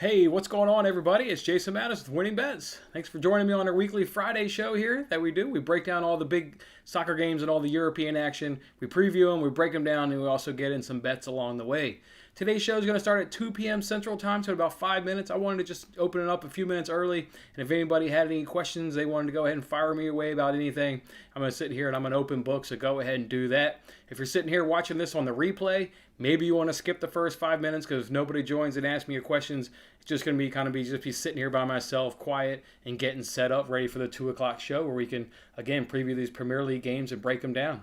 Hey, what's going on, everybody? It's Jason Mattis with Winning Bets. Thanks for joining me on our weekly Friday show here that we do. We break down all the big soccer games and all the European action. We preview them, we break them down, and we also get in some bets along the way. Today's show is going to start at 2 p.m. Central Time, so in about 5 minutes. I wanted to just open it up a few minutes early, and if anybody had any questions, they wanted to go ahead and fire me away about anything, I'm going to sit here and I'm an open book, so go ahead and do that. If you're sitting here watching this on the replay, maybe you want to skip the first 5 minutes because if nobody joins and asks me your questions, it's just going to be just be sitting here by myself, quiet, and getting set up, ready for the 2 o'clock show where we can, again, preview these Premier League games and break them down.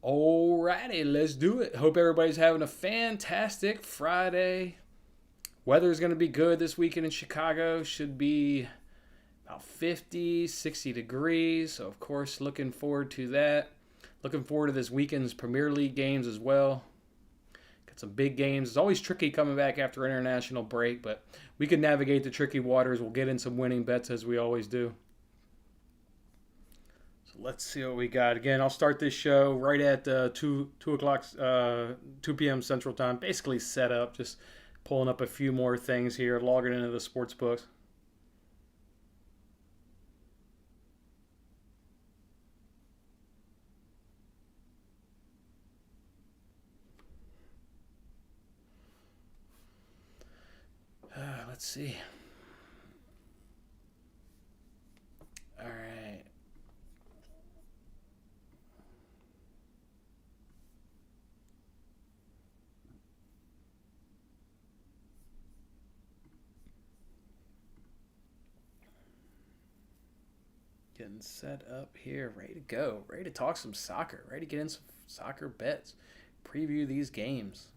Alrighty, let's do it. Hope everybody's having a fantastic Friday. Weather's going to be good this weekend in Chicago. Should be about 50, 60 degrees. So, of course, looking forward to that. Looking forward to this weekend's Premier League games as well. Got some big games. It's always tricky coming back after international break, but we can navigate the tricky waters. We'll get in some winning bets as we always do. Let's see what we got. Again, I'll start this show right at 2 p.m. Central Time. Basically set up, just pulling up a few more things here, logging into the sports books. Let's see. All right. Getting set up here, ready to go, ready to talk some soccer, ready to get in some soccer bets, preview these games.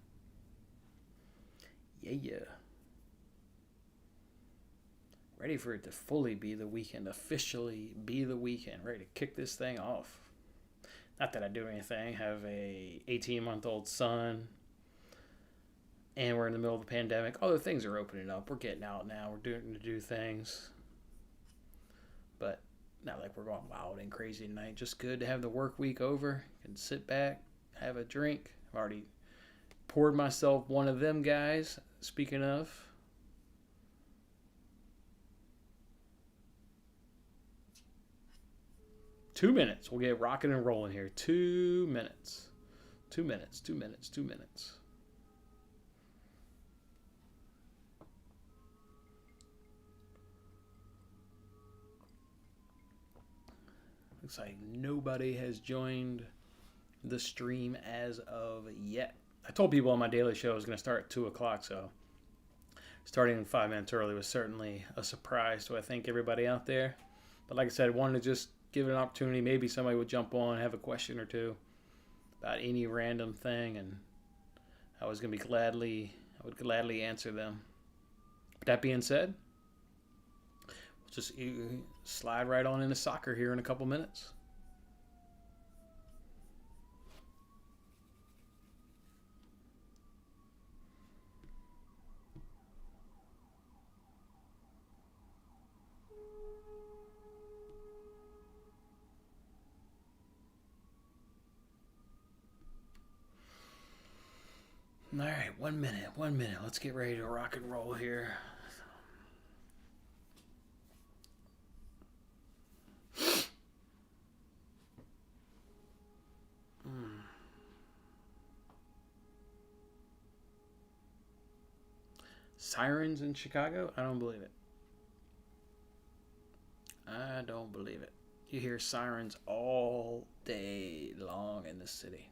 Yeah. Ready for it to fully be the weekend, officially be the weekend, ready to kick this thing off. Not that I do anything, have a 18-month-old son, and we're in the middle of the pandemic. Other things are opening up. We're getting out now. We're doing to do things. But not like we're going wild and crazy tonight. Just good to have the work week over. Can sit back, have a drink. I've already poured myself one of them guys. Speaking of. Two minutes. We'll get rocking and rolling here. 2 minutes. 2 minutes. 2 minutes. 2 minutes. Looks like nobody has joined the stream as of yet. I told people on my daily show I was going to start at 2 o'clock, so starting in 5 minutes early was certainly a surprise to, I think, everybody out there. But like I said, I wanted to just give it an opportunity. Maybe somebody would jump on, have a question or two about any random thing, and I would gladly answer them. But that being said, we'll just slide right on into soccer here in a couple minutes. All right, 1 minute. Let's get ready to rock and roll here. Sirens in Chicago? I don't believe it. I don't believe it. You hear sirens all day long in this city.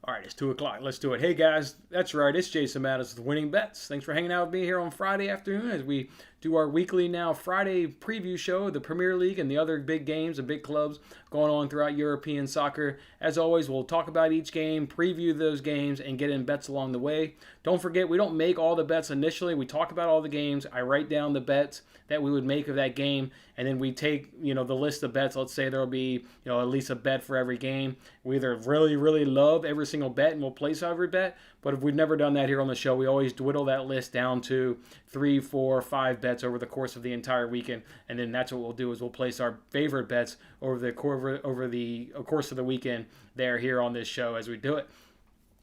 All right, it's 2 o'clock. Let's do it. Hey, guys. That's right. It's Jason Mattis with Winning Bets. Thanks for hanging out with me here on Friday afternoon as we do our weekly now Friday preview show of the Premier League and the other big games and big clubs going on throughout European soccer. As always, we'll talk about each game, preview those games, and get in bets along the way. Don't forget, we don't make all the bets initially. We talk about all the games. I write down the bets that we would make of that game, and then we take, the list of bets. Let's say there'll be, at least a bet for every game. We either really, really love every single bet and we'll place every bet, but if we've never done that here on the show, we always whittle that list down to 3, 4, 5 bets over the course of the entire weekend, and then that's what we'll do is we'll place our favorite bets over the course of the weekend here on this show as we do it.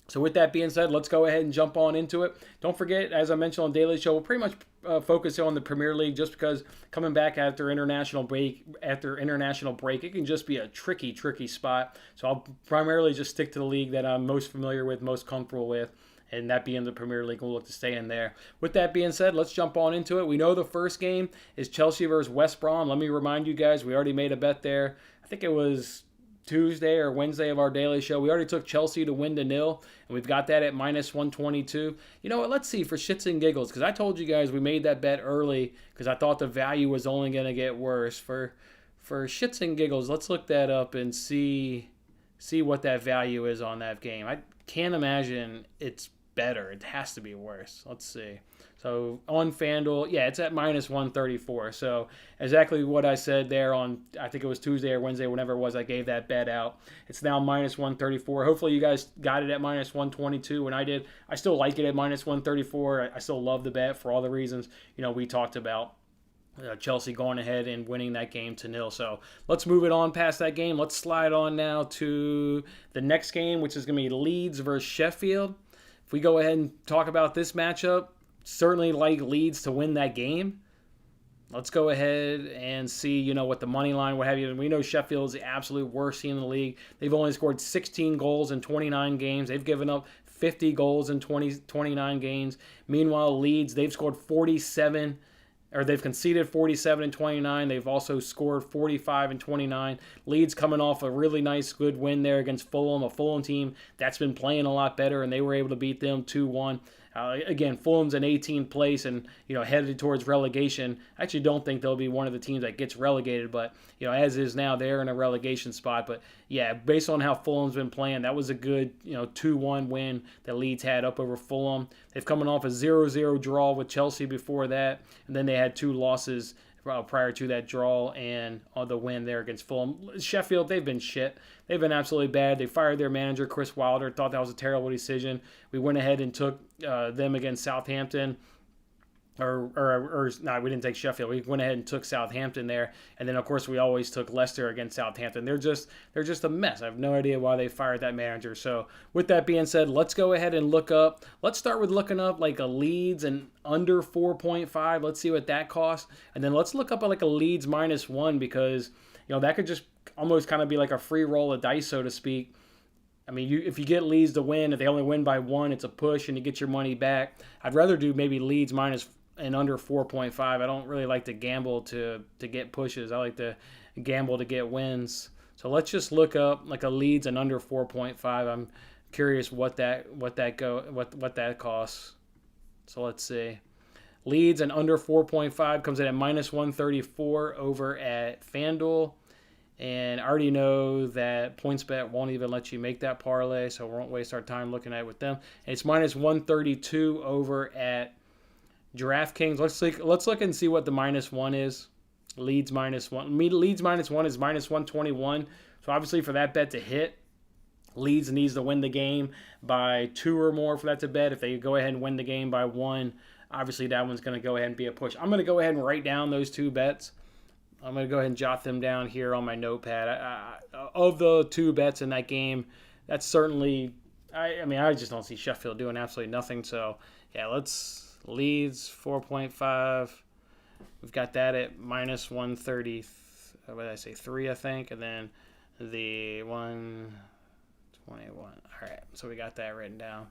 So with that being said, let's go ahead and jump on into it. Don't forget, as I mentioned on Daily Show, we'll pretty much focus on the Premier League just because coming back after international break, it can just be a tricky spot. So I'll primarily just stick to the league that I'm most familiar with, most comfortable with, and that being the Premier League. We'll look to stay in there. With that being said, let's jump on into it. We know the first game is Chelsea versus West Brom. Let me remind you guys, we already made a bet there. I think it was Tuesday or Wednesday of our daily show. We already took Chelsea to win to 0, and we've got that at minus 122. You know what? Let's see for shits and giggles, because I told you guys we made that bet early because I thought the value was only going to get worse. For shits and giggles, let's look that up and see what that value is on that game. I can't imagine it's better. It has to be worse. Let's see. So on FanDuel, it's at minus 134. So exactly what I said there on, I think it was Tuesday or Wednesday, whenever it was, I gave that bet out. It's now minus 134. Hopefully you guys got it at minus 122 when I did. I still like it at minus 134. I still love the bet for all the reasons, we talked about. Chelsea going ahead and winning that game to 0. So let's move it on past that game. Let's slide on now to the next game, which is going to be Leeds versus Sheffield. If we go ahead and talk about this matchup, certainly like Leeds to win that game. Let's go ahead and see, what the money line, what have you. And we know Sheffield is the absolute worst team in the league. They've only scored 16 goals in 29 games. They've given up 50 goals in 29 games. Meanwhile, Leeds, they've scored 47, or they've conceded 47 and 29. They've also scored 45 and 29. Leeds coming off a really nice, good win there against Fulham, a Fulham team that's been playing a lot better, and they were able to beat them 2-1. Again, Fulham's in 18th place and, headed towards relegation. I actually don't think they'll be one of the teams that gets relegated, but, as is now, they're in a relegation spot. But, based on how Fulham's been playing, that was a good, 2-1 win that Leeds had up over Fulham. They've coming off a 0-0 draw with Chelsea before that, and then they had 2 losses prior to that draw and the win there against Fulham. Sheffield, they've been shit. They've been absolutely bad. They fired their manager, Chris Wilder. Thought that was a terrible decision. We went ahead and took them against Southampton. No, we didn't take Sheffield. We went ahead and took Southampton there, and then of course we always took Leicester against Southampton. They're just a mess. I have no idea why they fired that manager. So with that being said, let's go ahead and look up. Let's start with looking up like a Leeds and under 4.5. Let's see what that costs, and then let's look up like a Leeds -1 because that could just almost kind of be like a free roll of dice, so to speak. I mean, if you get Leeds to win, if they only win by 1, it's a push and you get your money back. I'd rather do maybe Leeds minus and under 4.5. I don't really like to gamble to get pushes. I like to gamble to get wins. So let's just look up like a Leeds and under 4.5. I'm curious what that costs. So let's see. Leeds and under 4.5 comes in at minus 134 over at FanDuel. And I already know that PointsBet won't even let you make that parlay, so we won't waste our time looking at it with them. And it's minus 132 over at DraftKings. Let's look and see what the -1 is. Leeds -1. Leeds -1 is minus 121. So obviously for that bet to hit, Leeds needs to win the game by 2 or more for that to bet. If they go ahead and win the game by 1, obviously that one's going to go ahead and be a push. I'm going to go ahead and write down those 2 bets. I'm going to go ahead and jot them down here on my notepad. Of the 2 bets in that game, that's certainly, I just don't see Sheffield doing absolutely nothing. So, let's Leeds 4.5. We've got that at minus 130. What did I say? 3, I think. And then the 121. All right. So we got that written down.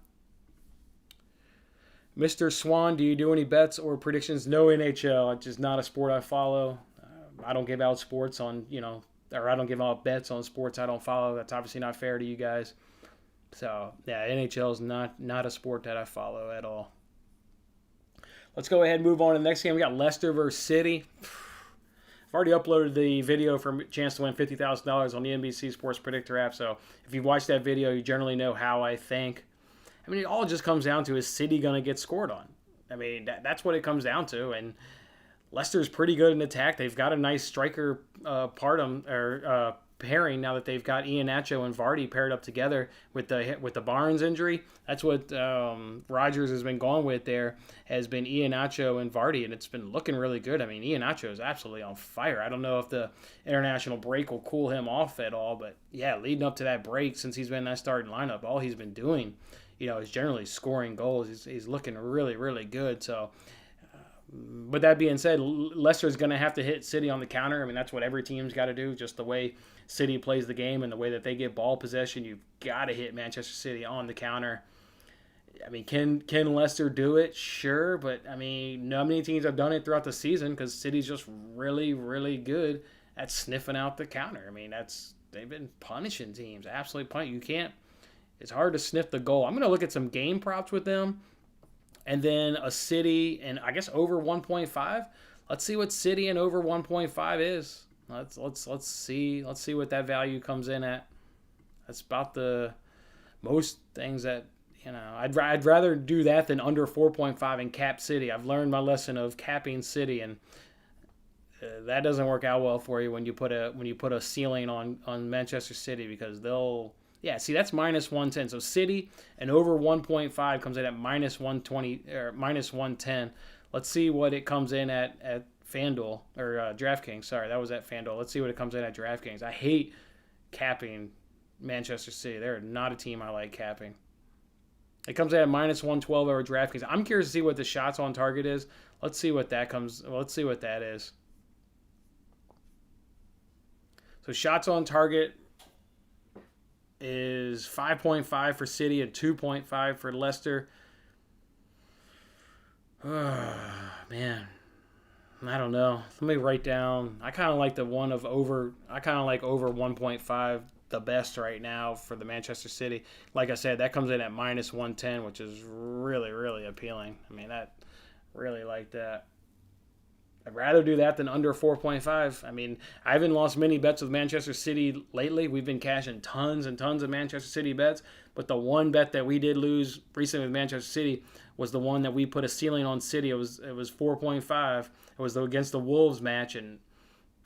Mr. Swan, do you do any bets or predictions? No NHL. It's just not a sport I follow. I don't give out sports on, or I don't give out bets on sports I don't follow. That's obviously not fair to you guys. So yeah, NHL is not a sport that I follow at all. Let's go ahead and move on to the next game. We got Leicester versus City. I've already uploaded the video for a chance to win $50,000 on the NBC Sports Predictor app. So if you've watched that video, you generally know how I think. I mean, it all just comes down to, is City going to get scored on? I mean, that's what it comes down to. And Leicester's pretty good in attack. They've got a nice striker pairing now that they've got Iheanacho and Vardy paired up together with the Barnes injury. That's what Rodgers has been going with there, has been Iheanacho and Vardy, and it's been looking really good. I mean, Iheanacho is absolutely on fire. I don't know if the international break will cool him off at all, but yeah, leading up to that break, since he's been in that starting lineup, all he's been doing, is generally scoring goals. He's looking really, really good. So, but that being said, Leicester's going to have to hit City on the counter. I mean, that's what every team's got to do, just the way City plays the game and the way that they get ball possession. You've got to hit Manchester City on the counter. I mean, can Leicester do it? Sure, but I mean, not many teams have done it throughout the season because City's just really, really good at sniffing out the counter. I mean, they've been punishing teams, absolutely punishing. It's hard to sniff the goal. I'm going to look at some game props with them, and then a City and I guess over 1.5. Let's see what City and over 1.5 is. Let's see what that value comes in at. That's about the most things that I'd rather do that than under 4.5 and cap City. I've learned my lesson of capping City, and that doesn't work out well for you when you put a ceiling on Manchester City, because that's minus 110. So City and over 1.5 comes in at minus 120 or minus 110. Let's see what it comes in at FanDuel or DraftKings. Sorry, that was at FanDuel. Let's see what it comes in at DraftKings. I hate capping Manchester City. They're not a team I like capping. It comes in at minus 112 over DraftKings. I'm curious to see what the shots on target is. Let's see what that is. So shots on target is 5.5 for City and 2.5 for Leicester. Oh, man. I don't know. Let me write down. I kind of like the one of over. I kind of like over 1.5 the best right now for the Manchester City. Like I said, that comes in at minus 110, which is really, really appealing. I mean, I really like that. I'd rather do that than under 4.5. I mean, I haven't lost many bets with Manchester City lately. We've been cashing tons and tons of Manchester City bets. But the one bet that we did lose recently with Manchester City was the one that we put a ceiling on City. It was 4.5. It was against the Wolves match. And,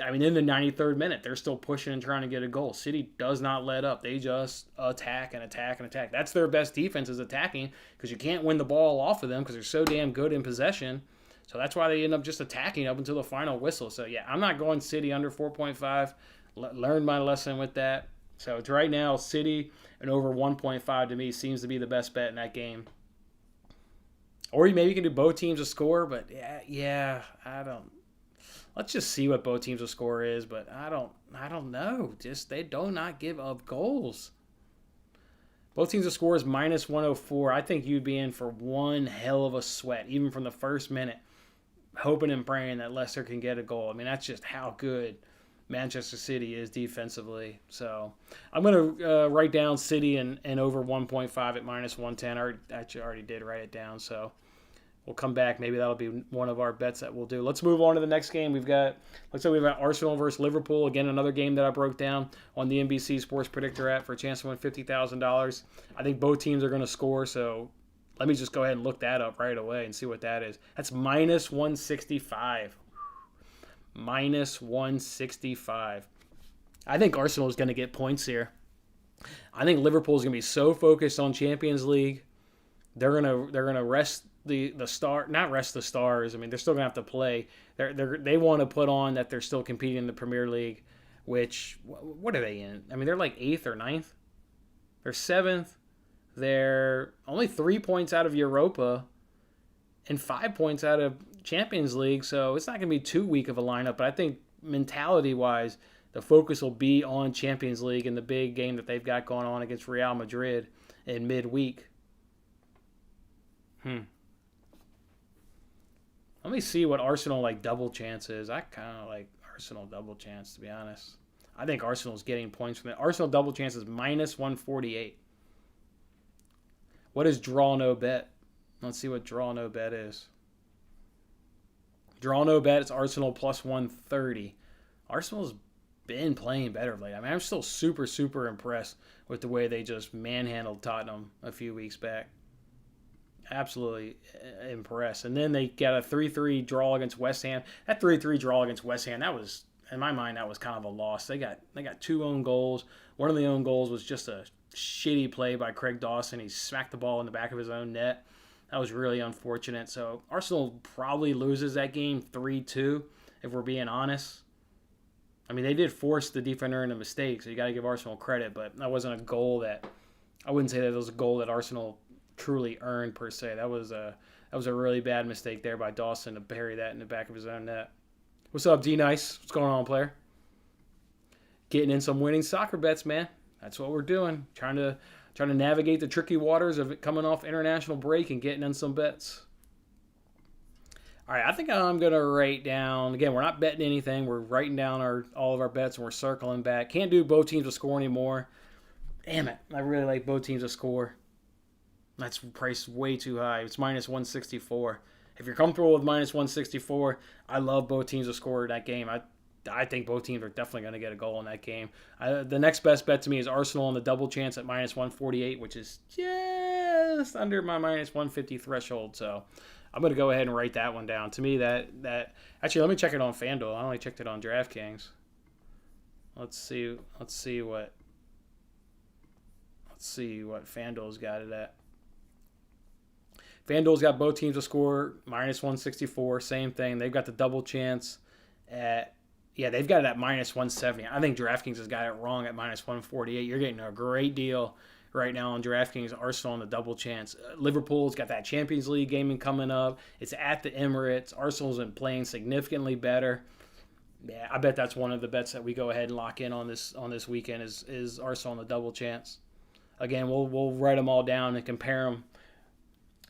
I mean, in the 93rd minute, they're still pushing and trying to get a goal. City does not let up. They just attack and attack and attack. That's their best defense, is attacking, because you can't win the ball off of them because they're so damn good in possession. So that's why they end up just attacking up until the final whistle. So, yeah, I'm not going City under 4.5. Learned my lesson with that. So, it's right now, City and over 1.5 to me seems to be the best bet in that game. Or maybe you can do both teams to score, but, yeah, I don't. Let's just see what both teams to score is, but I don't know. Just they do not give up goals. Both teams to score is minus 104. I think you'd be in for one hell of a sweat, even from the first minute, hoping and praying that Leicester can get a goal. I mean, that's just how good Manchester City is defensively. So I'm going to write down City and over 1.5 at minus 110. I already did write it down, so we'll come back. Maybe that'll be one of our bets that we'll do. Let's move on to the next game. We've got Arsenal versus Liverpool. Again, another game that I broke down on the NBC Sports Predictor app for a chance to win $50,000. I think both teams are going to score, so let me just go ahead and look that up right away and see what that is. That's minus 165. Minus 165. I think Arsenal is going to get points here. I think Liverpool is going to be so focused on Champions League, they're gonna rest not rest the stars. I mean, they're still gonna have to play. They want to put on that they're still competing in the Premier League, which, what are they in? I mean, they're like 8th or 9th. They're 7th. They're only 3 points out of Europa and 5 points out of Champions League, so it's not going to be too weak of a lineup. But I think mentality-wise, the focus will be on Champions League and the big game that they've got going on against Real Madrid in midweek. Let me see what Arsenal double chance is. I kind of like Arsenal double chance, to be honest. I think Arsenal's getting points from it. Arsenal double chance is minus 148. What is draw no bet? Let's see what draw no bet is. Draw no bet, it's Arsenal plus 130. Arsenal's been playing better lately. I mean, I'm still super, super impressed with the way they just manhandled Tottenham a few weeks back. Absolutely impressed. And then they got a 3-3 draw against West Ham. That 3-3 draw against West Ham, that was, in my mind, that was kind of a loss. They got 2 own goals. One of the own goals was just a shitty play by Craig Dawson. He smacked the ball in the back of his own net. That was really unfortunate. So Arsenal probably loses that game 3-2, if we're being honest. I mean, they did force the defender into mistakes, so you got to give Arsenal credit, but that wasn't a goal that, I wouldn't say that it was a goal that Arsenal truly earned per se. That was a really bad mistake there by Dawson to bury that in the back of his own net. What's up, D Nice? What's going on, player? Getting in some winning soccer bets, man. That's what we're doing. Trying to navigate the tricky waters of it coming off international break and getting in some bets. All right, I think I'm going to write down, again, we're not betting anything. We're writing down all of our bets and we're circling back. Can't do both teams to score anymore. Damn it. I really like both teams to score. That's priced way too high. It's minus 164. If you're comfortable with minus 164, I love both teams to score that game. I think both teams are definitely going to get a goal in that game. The next best bet to me is Arsenal on the double chance at minus 148, which is just under my minus 150 threshold. So I'm going to go ahead and write that one down. To me, that actually, let me check it on FanDuel. I only checked it on DraftKings. Let's see what FanDuel's got it at. FanDuel's got both teams to score minus 164. Same thing. They've got the double chance at, they've got it at minus 170. I think DraftKings has got it wrong at minus 148. You're getting a great deal right now on DraftKings. Arsenal on the double chance. Liverpool's got that Champions League game coming up. It's at the Emirates. Arsenal's been playing significantly better. Yeah, I bet that's one of the bets that we go ahead and lock in on this weekend is Arsenal on the double chance. Again, we'll write them all down and compare them.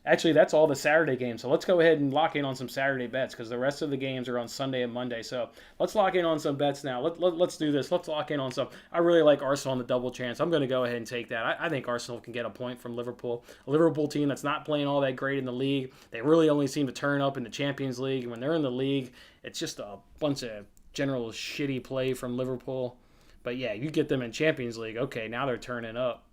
Actually, that's all the Saturday games. So let's go ahead and lock in on some Saturday bets because the rest of the games are on Sunday and Monday. So let's lock in on some bets now. Let's do this. Let's lock in on some. I really like Arsenal on the double chance. I'm going to go ahead and take that. I think Arsenal can get a point from Liverpool. A Liverpool team that's not playing all that great in the league. They really only seem to turn up in the Champions League. And when they're in the league, it's just a bunch of general shitty play from Liverpool. But yeah, you get them in Champions League. Okay, now they're turning up.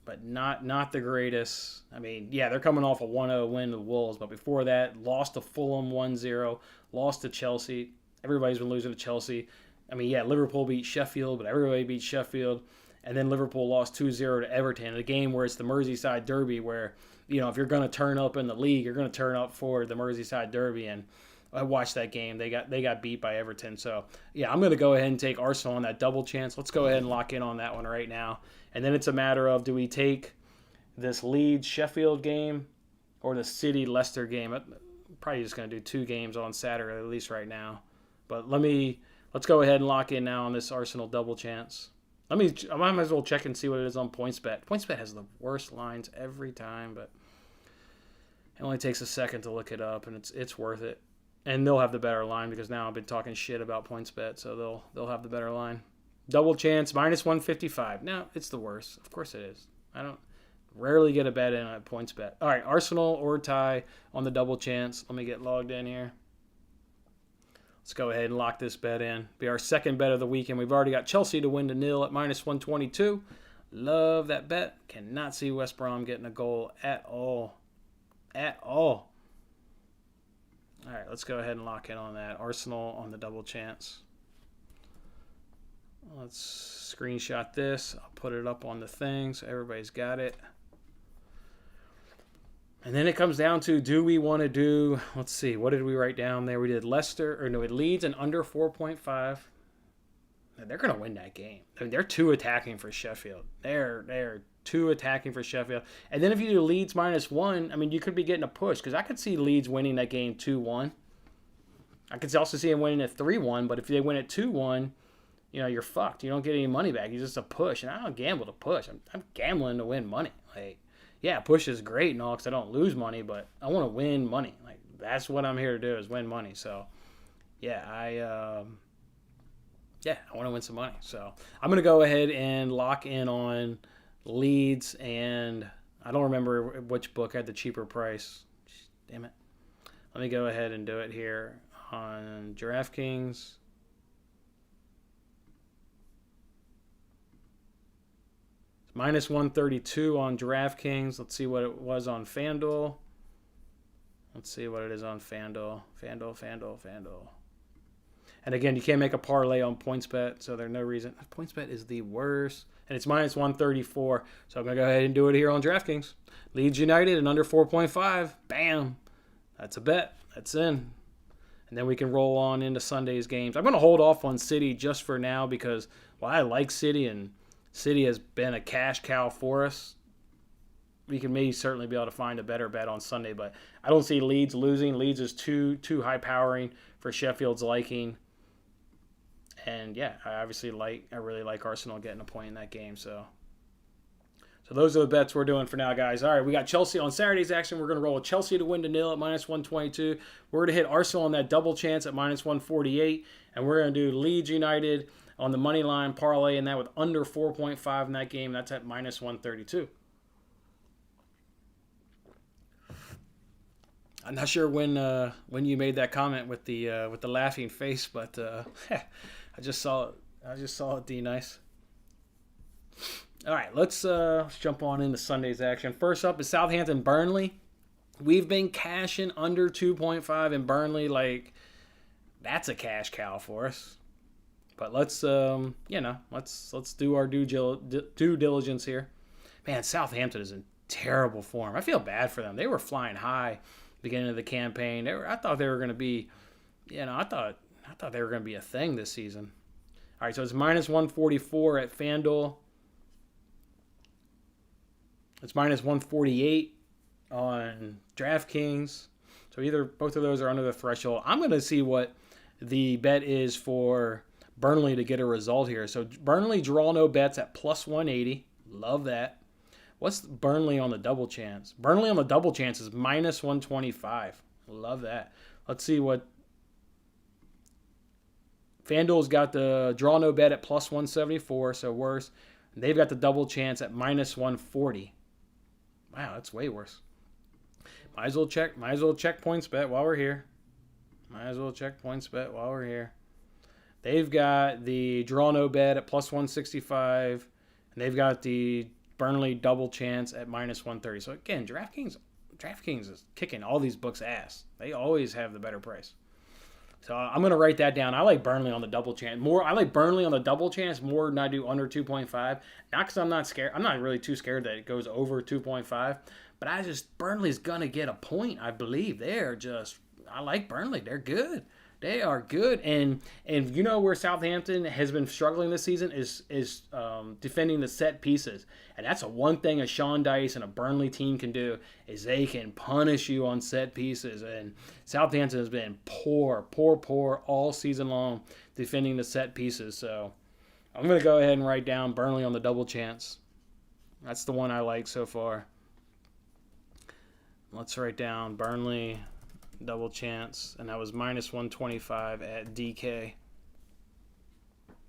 But not the greatest. I mean, yeah, they're coming off a 1-0 win to the Wolves, but before that, lost to Fulham 1-0, lost to Chelsea. Everybody's been losing to Chelsea. I mean, yeah, Liverpool beat Sheffield, but everybody beat Sheffield. And then Liverpool lost 2-0 to Everton, a game where it's the Merseyside Derby where, if you're going to turn up in the league, you're going to turn up for the Merseyside Derby. And I watched that game. They got beat by Everton. So, yeah, I'm going to go ahead and take Arsenal on that double chance. Let's go ahead and lock in on that one right now. And then it's a matter of, do we take this Leeds-Sheffield game or the City-Leicester game? I'm probably just going to do 2 games on Saturday, at least right now. But let's go ahead and lock in now on this Arsenal double chance. I might as well check and see what it is on PointsBet. PointsBet has the worst lines every time, but it only takes a second to look it up, and it's worth it. And they'll have the better line because now I've been talking shit about PointsBet, so they'll have the better line. Double chance, minus 155. No, it's the worst. Of course it is. I don't rarely get a bet in at PointsBet. All right, Arsenal or tie on the double chance. Let me get logged in here. Let's go ahead and lock this bet in. Be our second bet of the weekend. We've already got Chelsea to win to 0 at minus 122. Love that bet. Cannot see West Brom getting a goal at all. At all. All right, let's go ahead and lock in on that. Arsenal on the double chance. Let's screenshot this. I'll put it up on the thing so everybody's got it. And then it comes down to, do we want to do, let's see, what did we write down there? We did Leeds and under 4.5. They're going to win that game. I mean, they're too attacking for Sheffield. They're too attacking for Sheffield. And then if you do Leeds minus 1, I mean, you could be getting a push because I could see Leeds winning that game 2-1. I could also see them winning it 3-1, but if they win it 2-1, you're fucked. You don't get any money back. It's just a push. And I don't gamble to push. I'm gambling to win money. Like, yeah, push is great and all because I don't lose money, but I want to win money. Like, that's what I'm here to do is win money. So, yeah, I want to win some money. So I'm going to go ahead and lock in on Leeds, and I don't remember which book had the cheaper price. Damn it. Let me go ahead and do it here on DraftKings. It's minus 132 on DraftKings. Let's see what it was on FanDuel. Let's see what it is on FanDuel. FanDuel. And again, you can't make a parlay on PointsBet, so there's no reason. PointsBet is the worst. And it's minus 134. So I'm going to go ahead and do it here on DraftKings. Leeds United and under 4.5. Bam. That's a bet. That's in. And then we can roll on into Sunday's games. I'm going to hold off on City just for now because, well, I like City, and City has been a cash cow for us. We can maybe certainly be able to find a better bet on Sunday, but I don't see Leeds losing. Leeds is too high powering for Sheffield's liking. And yeah, I really like Arsenal getting a point in that game. So those are the bets we're doing for now, guys. All right, we got Chelsea on Saturday's action. We're going to roll with Chelsea to win to nil at minus 122. We're going to hit Arsenal on that double chance at minus 148. And we're going to do Leeds United on the money line parlay, and that with under 4.5 in that game. That's at minus 132. I'm not sure when you made that comment with the laughing face, but I just saw it. D nice. All right, let's jump on into Sunday's action. First up is Southampton Burnley. We've been cashing under 2.5 in Burnley, like that's a cash cow for us. But let's do our due diligence here. Man, Southampton is in terrible form. I feel bad for them. They were flying high beginning of the campaign. I thought they were going to be, I thought they were going to be a thing this season. All right, so it's minus 144 at FanDuel. It's minus 148 on DraftKings. So both of those are under the threshold. I'm going to see what the bet is for Burnley to get a result here. So Burnley draw no bets at plus 180. Love that. What's Burnley on the double chance? Burnley on the double chance is minus 125. Love that. Let's see what FanDuel's got the draw no bet at plus 174, so worse. They've got the double chance at minus 140. Wow, that's way worse. Might as well check PointsBet while we're here. They've got the draw no bet at plus 165, and they've got the Burnley double chance at minus 130. So again, DraftKings is kicking all these books' ass. They always have the better price. So I'm going to write that down. I like Burnley on the double chance more. I like Burnley on the double chance more than I do under 2.5. Not because I'm not scared. I'm not really too scared that it goes over 2.5. But Burnley's going to get a point, I believe. I like Burnley. They're good. They are good, and you know where Southampton has been struggling this season is defending the set pieces, and that's one thing a Sean Dice and a Burnley team can do is they can punish you on set pieces, and Southampton has been poor all season long defending the set pieces. So I'm going to go ahead and write down Burnley on the double chance. That's the one I like so far. Let's write down Burnley double chance, and that was minus 125 at DK.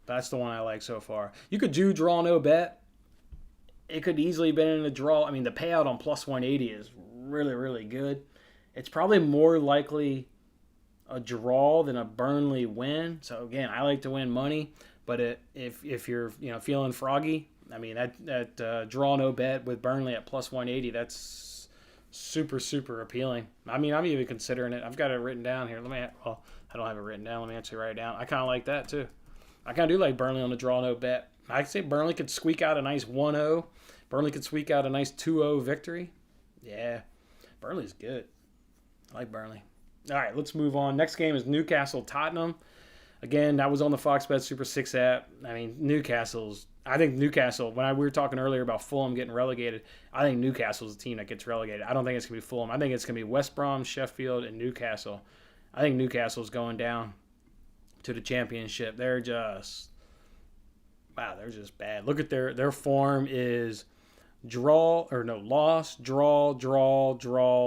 That's the one I like so far. You could do draw no bet. It could easily been in a draw. I mean, the payout on plus 180 is really, really good. It's probably more likely a draw than a Burnley win. So again, I like to win money, but if you're feeling froggy, I mean that draw no bet with Burnley at plus 180, that's super appealing. I mean, I'm even considering it. I've got it written down here. I don't have it written down. Let me actually write it down. I kind of like that too. I kind of do like Burnley on the draw no bet. I'd say Burnley could squeak out a nice 1-0. Burnley could squeak out a nice 2-0 victory. Yeah, Burnley's good. I like Burnley. All right, let's move on. Next game is Newcastle Tottenham. Again, that was on the Fox Bet Super 6 app. I mean, I think Newcastle, we were talking earlier about Fulham getting relegated, I think Newcastle's the team that gets relegated. I don't think it's going to be Fulham. I think it's going to be West Brom, Sheffield, and Newcastle. I think Newcastle's going down to the championship. They're just bad. Look at their form is loss, draw,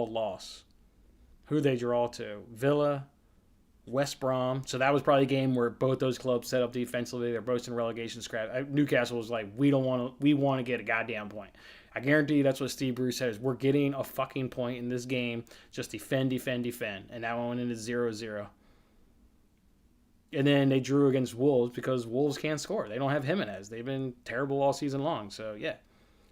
loss. Who they draw to? Villa, West Brom. So that was probably a game where both those clubs set up defensively. They're both in relegation scrap. Newcastle was like, we want to get a goddamn point. I guarantee you that's what Steve Bruce says. We're getting a fucking point in this game. Just defend. And that one went into 0-0. And then they drew against Wolves because Wolves can't score. They don't have Jimenez. They've been terrible all season long. So, yeah.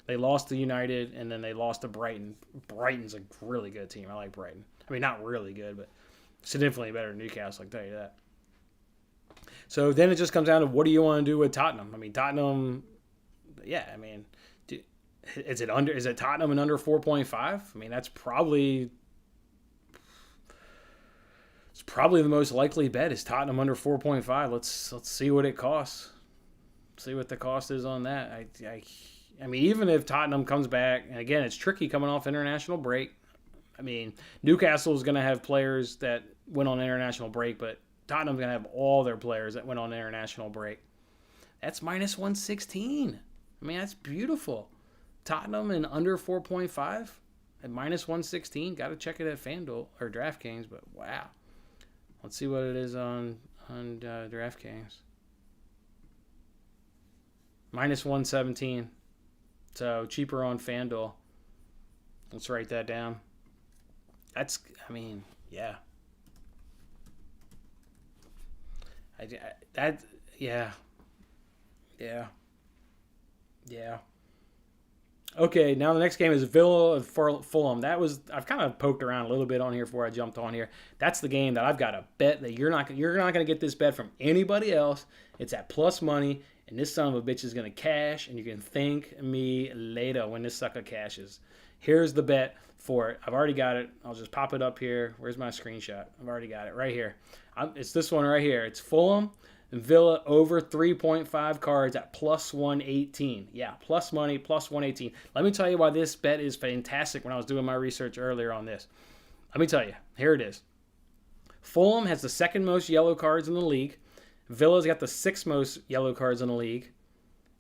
They lost to United, and then they lost to Brighton. Brighton's a really good team. I like Brighton. I mean, not really good, but significantly better than Newcastle, I can tell you that. So then it just comes down to what do you want to do with Tottenham? I mean, Tottenham, yeah, I mean, is it Tottenham and under 4.5? I mean, it's probably the most likely bet is Tottenham under 4.5. Let's see what it costs. See what the cost is on that. I mean, even if Tottenham comes back, and again, it's tricky coming off international break. I mean, Newcastle is going to have players that went on international break, but Tottenham's going to have all their players that went on international break. That's minus 116. I mean, that's beautiful. Tottenham and under 4.5 at minus 116. Got to check it at FanDuel or DraftKings, but wow. Let's see what it is on DraftKings. Minus 117. So cheaper on FanDuel. Let's write that down. Yeah. Yeah. Okay, now the next game is Villa Fulham. I've kind of poked around a little bit on here before I jumped on here. That's the game that I've got to bet that you're not going to get this bet from anybody else. It's at plus money, and this son of a bitch is going to cash, and you can thank me later when this sucker cashes. Here's the bet for it. I've already got it. I'll just pop it up here. Where's my screenshot? I've already got it right here. It's this one right here. It's Fulham and Villa over 3.5 cards at plus 118. Yeah, plus money, plus 118. Let me tell you why this bet is fantastic when I was doing my research earlier on this. Let me tell you. Here it is. Fulham has the second most yellow cards in the league. Villa's got the sixth most yellow cards in the league.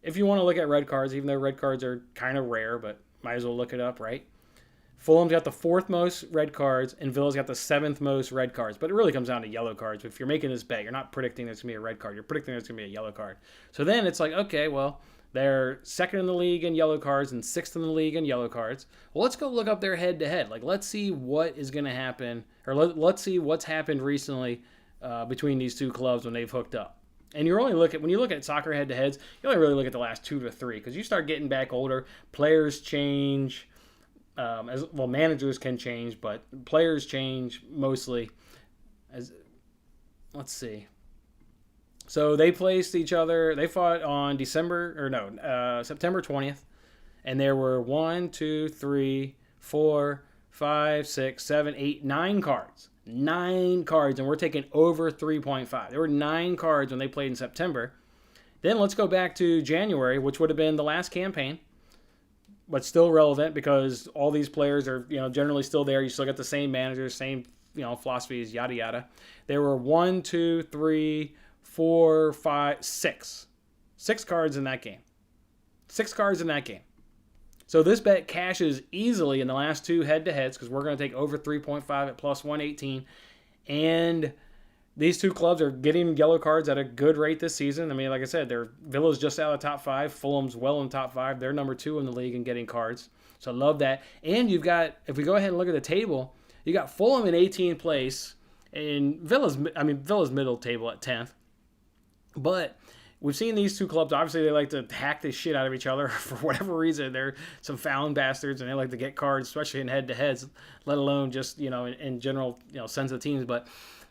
If you want to look at red cards, even though red cards are kind of rare, but might as well look it up, right? Fulham's got the fourth most red cards, and Villa's got the seventh most red cards. But it really comes down to yellow cards. If you're making this bet, you're not predicting there's going to be a red card. You're predicting there's going to be a yellow card. So then it's like, okay, well, they're second in the league in yellow cards and sixth in the league in yellow cards. Well, let's go look up their head-to-head. Like, let's see what is going to happen, or let's see what's happened recently between these two clubs when they've hooked up. And when you look at soccer head-to-heads, you only really look at the last 2 to 3 because you start getting back older. Players change. Managers can change, but players change mostly. Let's see. So they placed each other. They fought on September 20th, and there were 1, 2, 3, 4, 5, 6, 7, 8, 9 cards. 9 cards, and we're taking over 3.5. There were 9 cards when they played in September. Then let's go back to January, which would have been the last campaign, but still relevant because all these players are, generally still there. You still got the same managers, same, philosophies, yada, yada. There were 1, 2, 3, 4, 5, 6. 6 cards in that game. 6 cards in that game. So this bet cashes easily in the last 2 head-to-heads because we're going to take over 3.5 at plus 118. And these 2 clubs are getting yellow cards at a good rate this season. I mean, like I said, Villa's just out of the top 5. Fulham's well in the top 5. They're number 2 in the league and getting cards. So I love that. And you've got, if we go ahead and look at the table, you got Fulham in 18th place. And Villa's middle table at 10th. But we've seen these 2 clubs. Obviously, they like to hack the shit out of each other for whatever reason. They're some fouling bastards, and they like to get cards, especially in head-to-heads, let alone just, in general, sense of teams. But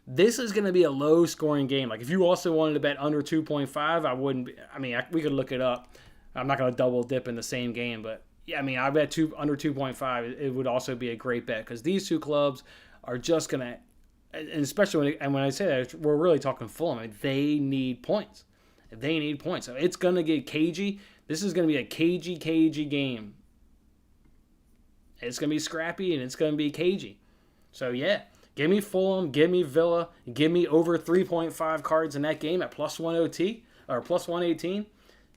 this is going to be a low-scoring game. Like, if you also wanted to bet under 2.5, I wouldn't – we could look it up. I'm not going to double dip in the same game. But, yeah, I bet under 2.5, it would also be a great bet because these 2 clubs are just going to – and especially when I say that, we're really talking Fulham. They need points. They need points. So it's going to get cagey. This is going to be a cagey game. It's going to be scrappy and it's going to be cagey. So, yeah, give me Fulham, give me Villa, give me over 3.5 cards in that game at plus 1OT or plus 118.